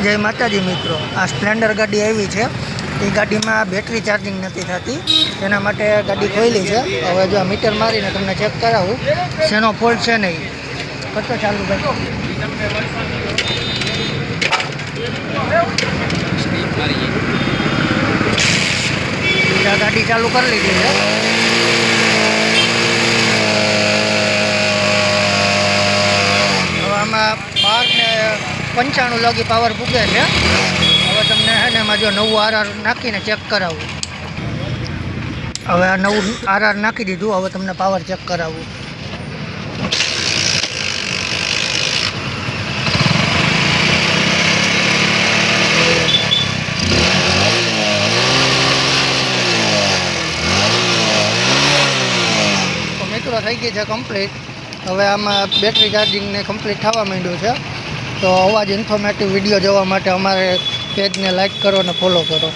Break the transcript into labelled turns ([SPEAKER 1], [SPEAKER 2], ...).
[SPEAKER 1] जय माताजी मित्रों। आ स्प्लेन्डर गाड़ी आई है। ये गाड़ी में बेटरी चार्जिंग नहीं थती, तेना माटे गाड़ी खोली है। हवे जो मीटर मारी ने तमने चेक करावुं शेनो फॉल्ट है नहीं। कतो चालू भाई गाड़ी चालू कर लीधी है। हवे आमां 12 ने 95 लगी पावर पूगे है। हवे तमने है ने एमां जो नवुं आरआर नाखीने चेक करावुं। हवे आ नवुं आरआर नाखी दीधुं। हवे तमने पावर चेक करावुं। मित्रों थई गई है कम्प्लीट। हवे आमां बेटरी चार्जिंग ने कम्प्लीट थवा मांड्युं छे। तो आवा ज इन्फॉर्मेटिव विडियो जोवा माटे अमारे पेज ने लाइक करो ने फॉलो करो।